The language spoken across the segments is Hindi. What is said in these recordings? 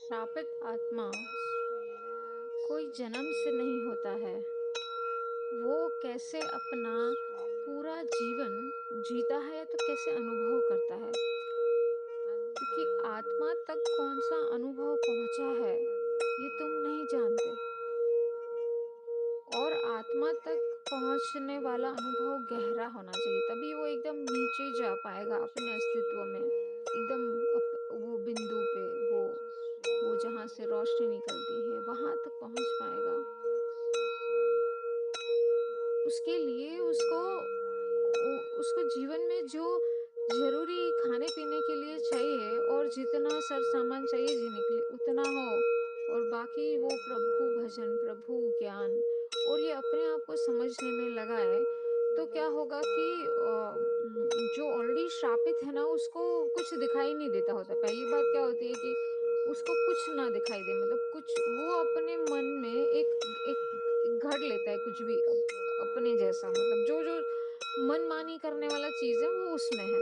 श्रापित आत्मा कोई जन्म से नहीं होता है। वो कैसे अपना पूरा जीवन जीता है तो कैसे अनुभव करता है, क्योंकि आत्मा तक कौन सा अनुभव पहुंचा है ये तुम नहीं जानते। और आत्मा तक पहुंचने वाला अनुभव गहरा होना चाहिए, तभी वो एकदम नीचे जा पाएगा अपने अस्तित्व में, एकदम वो बिंदु पे, वो जहाँ से रोशनी निकलती है वहां तक पहुंच पाएगा। उसके लिए उसको जीवन में जो जरूरी खाने पीने के लिए चाहिए और जितना सर सामान चाहिए जीने के लिए उतना हो, और बाकी वो प्रभु भजन, प्रभु ज्ञान और ये अपने आप को समझने में लगाए, तो क्या होगा कि जो ऑलरेडी श्रापित है ना उसको कुछ दिखाई नहीं देता होता। पहली बात क्या होती है कि उसको कुछ ना दिखाई दे, मतलब कुछ वो अपने मन में एक घड़ लेता है कुछ भी अपने जैसा, मतलब जो जो मनमानी करने वाला चीज है वो उसमें है।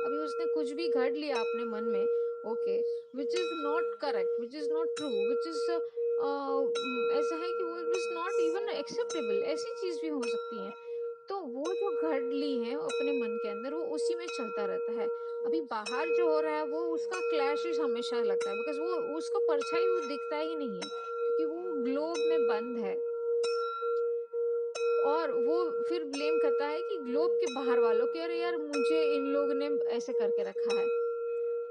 अभी उसने कुछ भी घड़ लिया अपने मन में, okay, which is not correct, which is not true, which is ऐसा है कि वो इज नॉट इवन एक्सेप्टेबल, ऐसी चीज भी हो सकती है। तो वो जो घड़ ली है अपने मन के अंदर वो उसी में चलता रहता है। अभी बाहर जो हो रहा है वो उसका क्लैशेस हमेशा लगता है, बिकॉज वो उसका परछाई वो दिखता ही नहीं है, क्योंकि वो ग्लोब में बंद है। और वो फिर ब्लेम करता है कि ग्लोब के बाहर वालों के, अरे यार मुझे इन लोग ने ऐसे करके रखा है।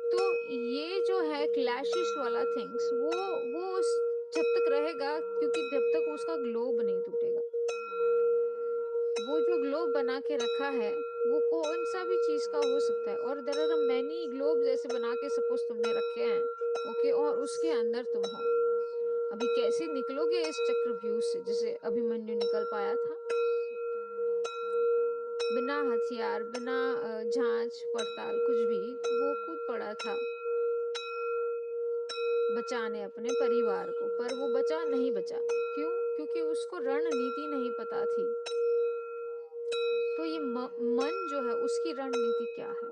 तो ये जो है क्लैशेस वाला थिंग्स वो जब तक रहेगा, क्योंकि जब तक उसका ग्लोब नहीं टूटेगा। वो जो ग्लोब बना के रखा है वो कौन सा भी चीज का हो सकता है, और देयर आर मैनी ग्लोब जैसे बना के सपोज तुमने रखे हैं, ओके, और उसके अंदर तुम हो। अभी कैसे निकलोगे इस चक्रव्यूह से, जैसे अभिमन्यु निकल पाया था बिना हथियार, बिना जांच पड़ताल कुछ भी, वो कूद पड़ा था बचाने अपने परिवार को, पर वो बचा नहीं बचा। क्यों? क्योंकि उसको रणनीति नहीं पता थी। तो ये मन जो है उसकी रणनीति क्या है,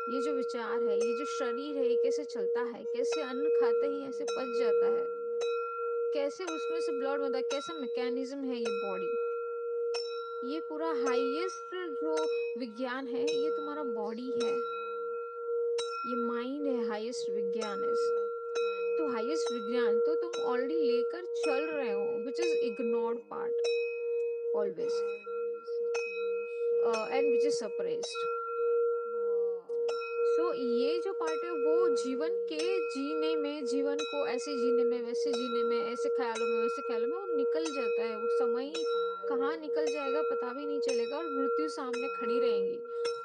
ये जो विचार है, ये जो शरीर है, ये कैसे चलता है, कैसे अन्न खाते ही ऐसे पच जाता है, कैसे उसमें से ब्लड बनता है, कैसा मैकेनिज्म है ये बॉडी, ये पूरा हाईएस्ट जो विज्ञान है ये तुम्हारा बॉडी है, ये माइंड है हाईएस्ट विज्ञान है। तो हाईएस्ट विज्ञान तो तुम ऑलरेडी लेकर चल रहे हो, which is ignored part always and which is suppressed. So ये जो पार्ट है वो जीवन के जीने में, जीवन को ऐसे जीने में, वैसे जीने में, ऐसे ख्यालों में, वैसे ख्यालों में वो निकल जाता है। वो समय कहाँ निकल जाएगा पता भी नहीं चलेगा, और मृत्यु सामने खड़ी रहेंगी।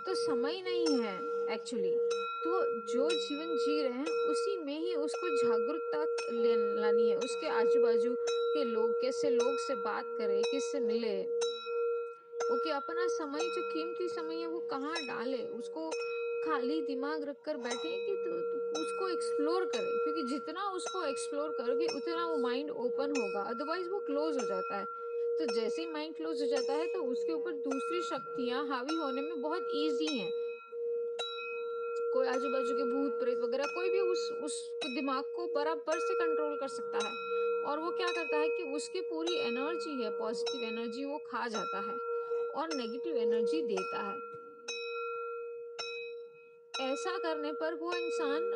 तो समय नहीं है एक्चुअली। तो जो जीवन जी रहे हैं उसी में ही उसको जागरूकता लानी है। उसके आजू बाजू के लोग, कैसे लोग से बात करे, किससे मिले, ओके, अपना समय जो कीमती समय है वो कहाँ डाले, उसको खाली दिमाग रखकर बैठे कि तो उसको एक्सप्लोर करे, क्योंकि जितना उसको एक्सप्लोर करोगे उतना वो माइंड ओपन होगा, अदरवाइज वो क्लोज हो जाता है। तो जैसे ही माइंड क्लोज हो जाता है तो उसके ऊपर दूसरी शक्तियां हावी होने में बहुत इजी हैं। कोई आजू बाजू के भूत प्रेत वगैरह कोई भी उस दिमाग को बराबर से कंट्रोल कर सकता है। और वो क्या करता है कि उसकी पूरी एनर्जी है, पॉजिटिव एनर्जी वो खा जाता है और नेगेटिव एनर्जी देता है। ऐसा करने पर वो इंसान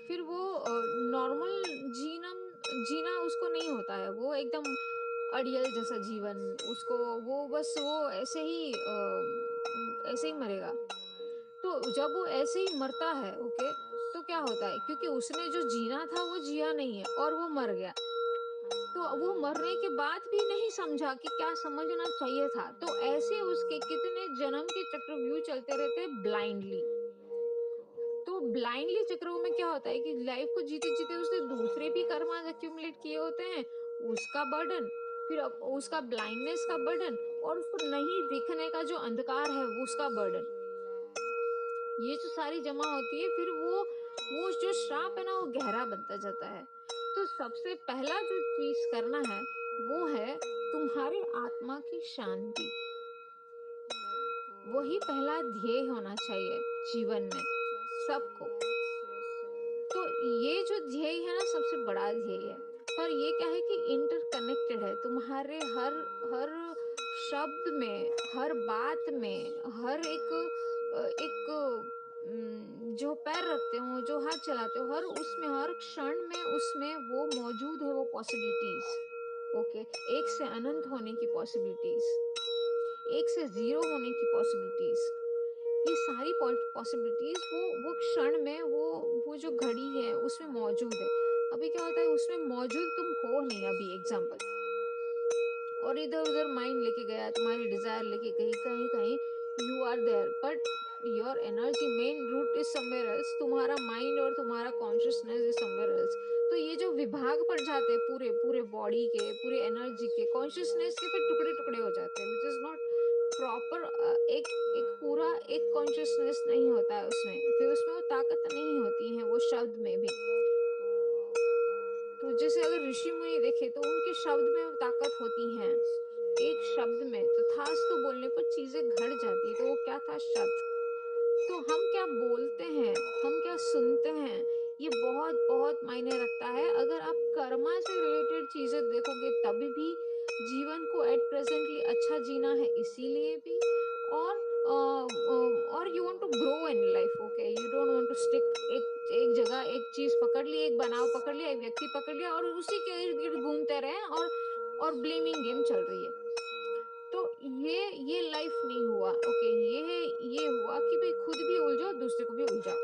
फिर वो नॉर्मल जीना उसको नहीं होता है, वो एकदम अड़ियल जैसा जीवन उसको, वो बस वो ऐसे ही मरेगा। तो जब वो ऐसे ही मरता है, ओके, तो क्या होता है, क्योंकि उसने जो जीना था वो जिया नहीं है और वो मर गया। तो वो मरने के बाद भी नहीं समझा कि क्या समझना चाहिए था। तो ऐसे उसके कितने जन्म के चक्रव्यूह चलते रहते हैं ब्लाइंडली। तो ब्लाइंडली चक्रों में क्या होता है कि लाइफ को जीते जीते उसने दूसरे भी कर्मा एक्यूमुलेट किए होते हैं, उसका बर्डन, फिर उसका ब्लाइंडनेस का बर्डन, और उसको नहीं दिखने का जो अंधकार है उसका बर्डन, ये जो सारी जमा होती है, फिर वो जो श्राप है ना वो गहरा बनता जाता है। तो सबसे पहला जो चीज करना है वो है तुम्हारे आत्मा की शांति। वही पहला ध्येय होना चाहिए जीवन में सबको। तो ये जो ध्येय है ना सबसे बड़ा ध्येय है। पर ये क्या है कि इंटरकनेक्टेड है, तुम्हारे हर हर शब्द में, हर बात में, हर एक जो पैर रखते हो, जो हाथ चलाते हो, हर उसमें, हर क्षण में उसमें वो मौजूद है, वो पॉसिबिलिटीज। ओके, एक से अनंत होने की पॉसिबिलिटीज, एक से जीरो होने की पॉसिबिलिटीज, ये सारी पॉसिबिलिटीज वो क्षण में, वो जो घड़ी है उसमें मौजूद है। अभी क्या होता है, उसमें मौजूद तुम हो नहीं अभी, एग्जाम्पल, और इधर उधर माइंड लेके गया, तुम्हारी डिजायर लेके गई कहीं कहीं, you are there but your energy main root is somewhere else, तुम्हारा माइंड और तुम्हारा कॉन्शियसनेस इज समवेयर एल्स। तो ये जो विभाग पड़ जाते हैं पूरे पूरे बॉडी के, पूरे एनर्जी के, कॉन्शियसनेस के, फिर टुकड़े टुकड़े हो जाते हैं, विच इज नॉट प्रॉपर। एक एक पूरा एक कॉन्शियसनेस नहीं होता है उसमें, फिर उसमें वो ताकत नहीं होती है वो शब्द में भी। तो जैसे अगर ऋषि मुनि देखे तो उनके शब्द में ताकत होती है, एक शब्द में तथास्तु बोलने पर चीजें घट जाती है। तो वो क्या था, शब्द। तो हम क्या बोलते हैं, हम क्या सुनते हैं, ये बहुत बहुत मायने रखता है। अगर आप कर्मा से रिलेटेड चीजें देखोगे तभी भी जीवन को एट प्रेजेंटली अच्छा जीना है, इसीलिए भी। और और you want to grow in life, okay, you don't want to stick एक एक जगह, एक चीज पकड़ ली, एक बनाव पकड़ लिया, एक व्यक्ति पकड़ लिया और उसी के इर्द गिर्द घूमते रहे, और ब्लेमिंग गेम चल रही है। तो ये लाइफ नहीं हुआ। ओके, ये हुआ कि भाई खुद भी उलझो, दूसरे को भी उलझाओ।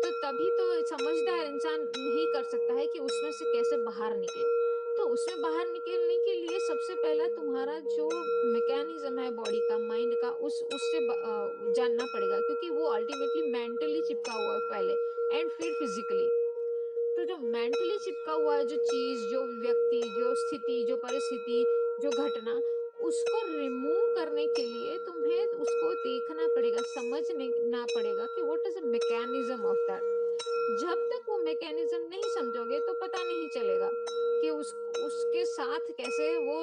तो तभी तो समझदार इंसान ही कर सकता है कि उसमें से कैसे बाहर निकले। तो उसमें बाहर निकलने के लिए सबसे पहला तुम्हारा जो मैकेनिज्म है बॉडी का, माइंड का, उससे जानना पड़ेगा, क्योंकि वो अल्टीमेटली मेंटली चिपका हुआ है पहले, एंड फिर फिजिकली। तो जो मेंटली चिपका हुआ है, जो चीज, जो व्यक्ति, जो स्थिति, जो परिस्थिति, जो घटना, उसको रिमूव करने के लिए तुम्हें उसको देखना पड़ेगा, समझना पड़ेगा कि what is the mechanism of that. जब तक वो मैकेनिज्म नहीं समझोगे तो पता नहीं चलेगा कि उसके साथ कैसे वो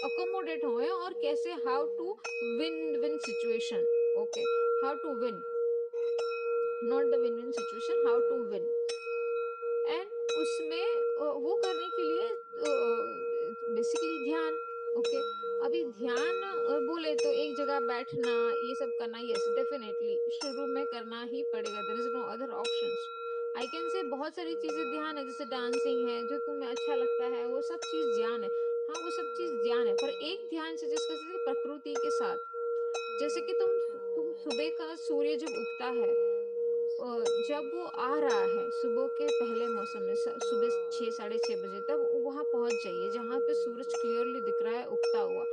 अकोमोडेट होए, और कैसे how to win win situation. Okay, how to win, not the win win situation, how to win. And उसमें वो करने के लिए बेसिकली ध्यान। ओके, अभी ध्यान बोले तो एक जगह बैठना, ये सब करना, यस डेफिनेटली शुरू में करना ही पड़ेगा, there is no other options. I can say बहुत सारी चीजें ध्यान है, जैसे डांसिंग है, जो तुम्हें अच्छा लगता है, वो सब चीज ध्यान है। हाँ, वो सब चीज ध्यान है, पर एक ध्यान से जिसका प्रकृति के साथ, जैसे कि तुम सुबह का सूर्य जब उगता है, जब वो आ रहा है सुबह के पहले मौसम में, सुबह 6 साढ़े 6 बजे, तब वहां पहुंच जाइए जहां पे सूरज क्लियरली दिख रहा है उगता हुआ।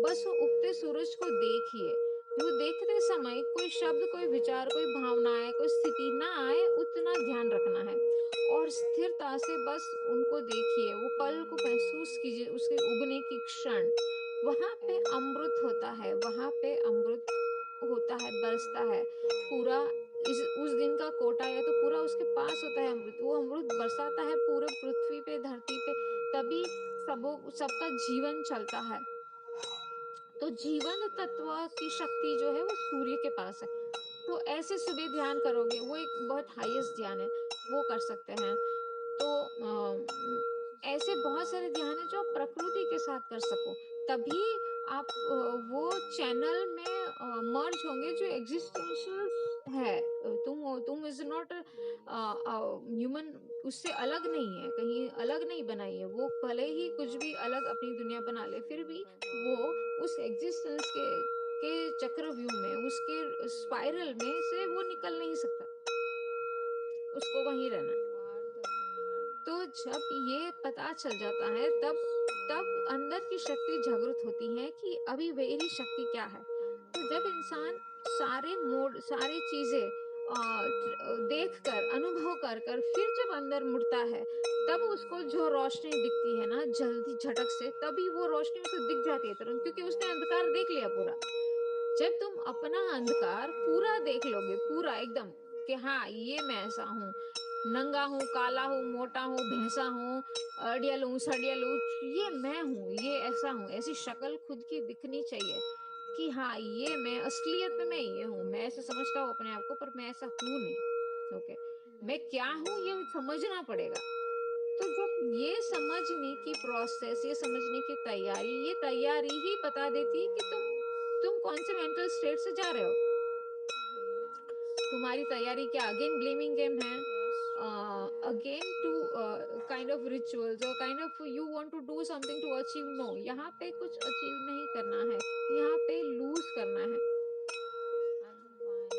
बस वो उगते सूरज को देखिए। वो देखते समय कोई शब्द, कोई विचार, कोई भावनाएं, कोई स्थिति ना आए, उतना ध्यान रखना है, और स्थिरता से बस उनको देखिए, वो पल को महसूस कीजिए, उसके उगने की क्षण। वहां पे अमृत होता है, वहां पे अमृत होता है, बरसता है पूरा। उस दिन का कोटा या तो पूरा उसके पास होता है अमृत, वो अमृत बरसाता है पूरे पृथ्वी पे, धरती पे, तभी सबका जीवन चलता है। तो जीवन तत्व की शक्ति जो है वो सूर्य के पास है। तो ऐसे सुबह ध्यान करोगे, वो एक बहुत हाईएस्ट ध्यान है, वो कर सकते हैं। तो ऐसे बहुत सारे ध्यान है जो आप प्रकृति के साथ कर सको, तभी आप वो चैनल में मर्ज होंगे जो एग्जिस्टेंशियल है। तुम इज नॉट ह्यूमन, उससे अलग नहीं है, कहीं अलग नहीं बनाई है वो, भले ही कुछ भी अलग अपनी दुनिया बना ले, फिर भी वो उस एग्जिस्टेंस के चक्रव्यूह में, उसके स्पाइरल में से वो निकल नहीं सकता, उसको वहीं रहना है। तो जब ये पता चल जाता है, तब तब अंदर की शक्ति जागृत होती है कि अभी मेरी शक्ति क्या है। तो जब इंसान सारे मोड, सारी चीजें देख कर, अनुभव कर कर फिर जब अंदर मुड़ता है, तब उसको जो रोशनी दिखती है ना जल्दी झटक से, तभी वो रोशनी उसको दिख जाती है तुरंत, क्योंकि उसने अंधकार देख लिया पूरा। जब तुम अपना अंधकार पूरा देख लोगे, पूरा एकदम, कि हाँ ये मैं ऐसा हूँ, नंगा हूँ, काला हूँ, मोटा हूँ, भैंसा हूँ, अड़ियल हूँ, सड़ियल हूँ, ये मैं हूँ, ये ऐसा हूँ, ऐसी शक्ल खुद की दिखनी चाहिए कि हाँ, ये मैं असलियत में मैं ये हूँ, मैं ऐसे समझता हूँ अपने आप को, पर मैं ऐसा हूँ नहीं। ओके, मैं क्या हूँ ये समझना पड़ेगा। तो जब ये समझने की प्रोसेस, ये समझने की तैयारी, ये तैयारी ही बता देती है कि तुम कौन से मेंटल स्टेट से जा रहे हो। तुम्हारी तैयारी क्या अगेन ब्लेमिंग गेम है, again to kind of rituals और kind of you want to do something to achieve. No, यहाँ पे कुछ अचीव नहीं करना है, यहाँ पे लूज करना है।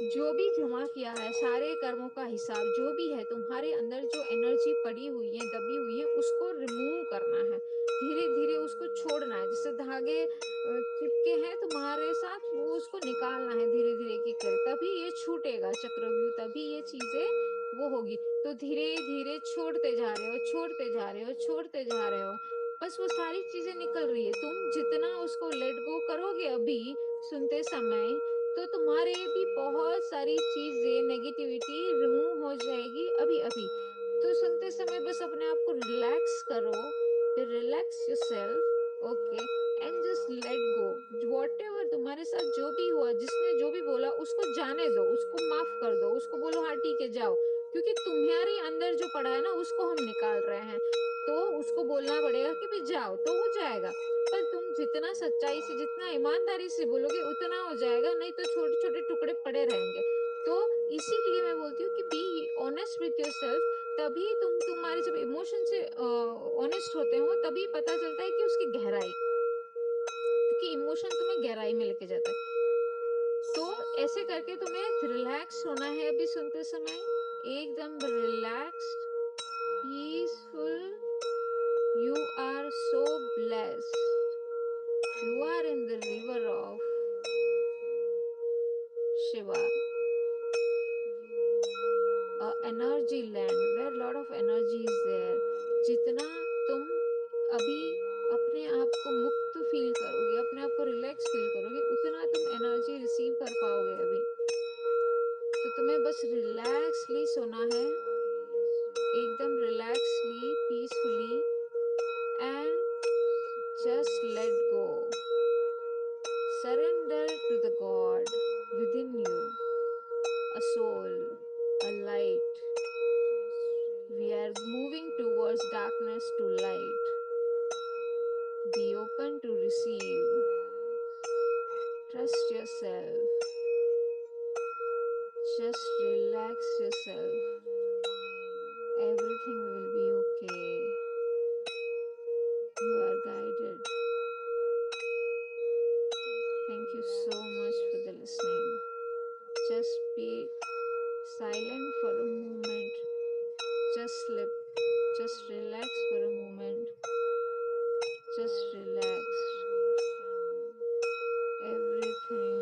जो भी जमा किया है, सारे कर्मों का हिसाब जो भी है, तुम्हारे अंदर जो एनर्जी पड़ी हुई है, दबी हुई है, उसको रिमूव करना है। धीरे धीरे उसको छोड़ना है, जैसे धागे चिपके हैं तुम्हारे साथ, वो उसको निकालना है धीरे धीरे की कर, तभी ये छूटेगा चक्रव्यूह, तभी ये चीजें वो होगी। तो धीरे धीरे छोड़ते जा रहे हो, छोड़ते जा रहे हो, छोड़ते जा रहे हो, बस वो सारी चीजें निकल रही है। तुम जितना उसको लेट गो करोगे अभी सुनते समय, तो तुम्हारे भी बहुत सारी चीजें, नेगेटिविटी रिमूव हो जाएगी अभी अभी। तो सुनते समय बस अपने आप को रिलैक्स करो, फिर relax yourself, okay, and just let go. Whatever तुम्हारे साथ जो भी हुआ, जिसने जो भी बोला, उसको जाने दो, उसको माफ कर दो, उसको बोलो हाँ ठीक है जाओ, क्योंकि तुम्हारे अंदर जो पड़ा है ना, उसको हम निकाल रहे हैं। तो उसको बोलना पड़ेगा कि भी जाओ, तो हो जाएगा। पर तुम जितना सच्चाई से, जितना ईमानदारी से बोलोगे, उतना हो जाएगा, नहीं तो छोटे छोटे टुकड़े पड़े रहेंगे। तो इसीलिए मैं बोलती हूँ कि बी ऑनेस्ट विथ योरसेल्फ। तभी तुम्हारे जब इमोशन से ऑनेस्ट होते हो, तभी पता चलता है कि उसकी गहराई, क्योंकि इमोशन तुम्हें गहराई में लेके जाता है। तो ऐसे करके तुम्हें रिलैक्स होना है अभी सुनते समय, एकदम relaxed, peaceful. You are so blessed. You are in the river of Shiva, a energy land where lot of energy is there. जितना तुम अभी अपने आप को मुक्त फील करोगे, अपने आप को रिलैक्स फील करोगे, उतना तुम एनर्जी रिसीव कर पाओगे अभी। तो तुम्हें बस रिलैक्सली सोना है, एकदम relaxly, peacefully, and just let go. Surrender to the God within you, a soul, a light. We are moving towards darkness to light. Be open to receive. Trust yourself. Just relax yourself. Everything will be okay. You are guided. Thank you so much for the listening. Just be silent for a moment. Just sleep. Just relax for a moment. Just relax. Everything